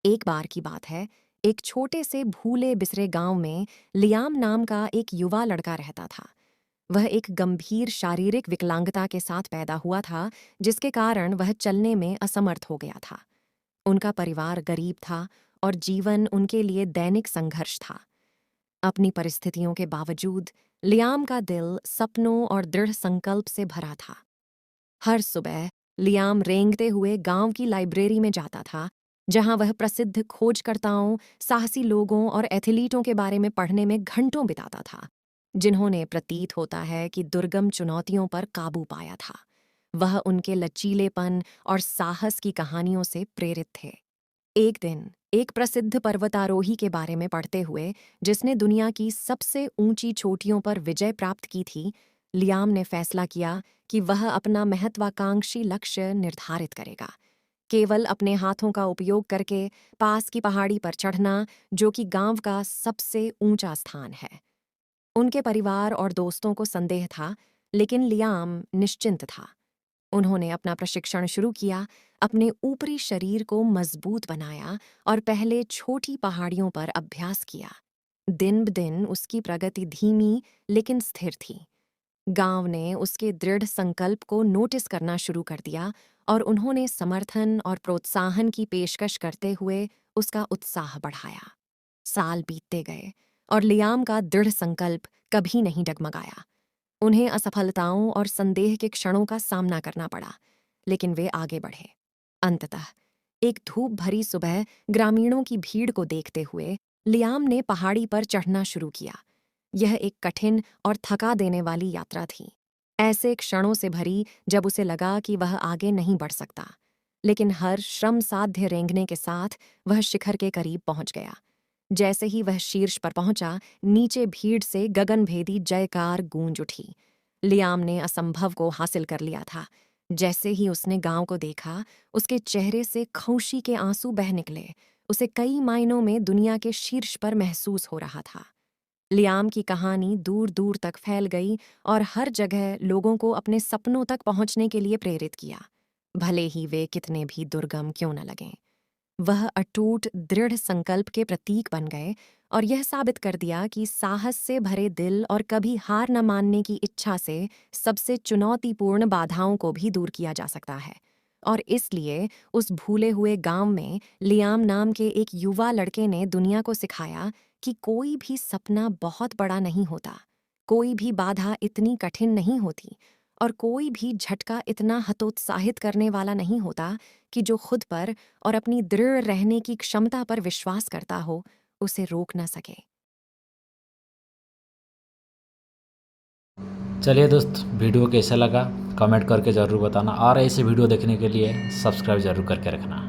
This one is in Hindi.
एक बार की बात है, एक छोटे से भूले बिसरे गांव में लियाम नाम का एक युवा लड़का रहता था। वह एक गंभीर शारीरिक विकलांगता के साथ पैदा हुआ था, जिसके कारण वह चलने में असमर्थ हो गया था। उनका परिवार गरीब था और जीवन उनके लिए दैनिक संघर्ष था। अपनी परिस्थितियों के बावजूद लियाम का दिल सपनों और दृढ़ संकल्प से भरा था। हर सुबह लियाम रेंगते हुए गांव की लाइब्रेरी में जाता था, जहां वह प्रसिद्ध खोजकर्ताओं, साहसी लोगों और एथलीटों के बारे में पढ़ने में घंटों बिताता था, जिन्होंने प्रतीत होता है कि दुर्गम चुनौतियों पर काबू पाया था। वह उनके लचीलेपन और साहस की कहानियों से प्रेरित थे। एक दिन एक प्रसिद्ध पर्वतारोही के बारे में पढ़ते हुए, जिसने दुनिया की सबसे ऊंची चोटियों पर विजय प्राप्त की थी, लियाम ने फैसला किया कि वह अपना महत्वाकांक्षी लक्ष्य निर्धारित करेगा। केवल अपने हाथों का उपयोग करके पास की पहाड़ी पर चढ़ना, जो कि गांव का सबसे ऊंचा स्थान है। उनके परिवार और दोस्तों को संदेह था, लेकिन लियाम निश्चिंत था। उन्होंने अपना प्रशिक्षण शुरू किया, अपने ऊपरी शरीर को मजबूत बनाया और पहले छोटी पहाड़ियों पर अभ्यास किया। दिन ब दिन उसकी प्रगति धीमी लेकिन स्थिर थी। गांव ने उसके दृढ़ संकल्प को नोटिस करना शुरू कर दिया और उन्होंने समर्थन और प्रोत्साहन की पेशकश करते हुए उसका उत्साह बढ़ाया। साल बीतते गए और लियाम का दृढ़ संकल्प कभी नहीं डगमगाया। उन्हें असफलताओं और संदेह के क्षणों का सामना करना पड़ा, लेकिन वे आगे बढ़े। अंततः एक धूप भरी सुबह ग्रामीणों की भीड़ को देखते हुए लियाम ने पहाड़ी पर चढ़ना शुरू किया। यह एक कठिन और थका देने वाली यात्रा थी, ऐसे क्षणों से भरी जब उसे लगा कि वह आगे नहीं बढ़ सकता। लेकिन हर श्रम साध्य रेंगने के साथ वह शिखर के करीब पहुंच गया। जैसे ही वह शीर्ष पर पहुंचा, नीचे भीड़ से गगनभेदी जयकार गूंज उठी। लियाम ने असंभव को हासिल कर लिया था। जैसे ही उसने गांव को देखा, उसके चेहरे से खुशी के आंसू बह निकले। उसे कई मायनों में दुनिया के शीर्ष पर महसूस हो रहा था। लियाम की कहानी दूर दूर तक फैल गई और हर जगह लोगों को अपने सपनों तक पहुंचने के लिए प्रेरित किया, भले ही वे कितने भी दुर्गम क्यों न लगें। वह अटूट दृढ़ संकल्प के प्रतीक बन गए और यह साबित कर दिया कि साहस से भरे दिल और कभी हार न मानने की इच्छा से सबसे चुनौतीपूर्ण बाधाओं को भी दूर किया जा सकता है। और इसलिए उस भूले हुए गांव में लियाम नाम के एक युवा लड़के ने दुनिया को सिखाया कि कोई भी सपना बहुत बड़ा नहीं होता, कोई भी बाधा इतनी कठिन नहीं होती और कोई भी झटका इतना हतोत्साहित करने वाला नहीं होता कि जो खुद पर और अपनी दृढ़ रहने की क्षमता पर विश्वास करता हो, उसे रोक न सके। चलिए दोस्त, वीडियो कैसा लगा कमेंट करके ज़रूर बताना, और ऐसे वीडियो देखने के लिए सब्सक्राइब ज़रूर करके रखना।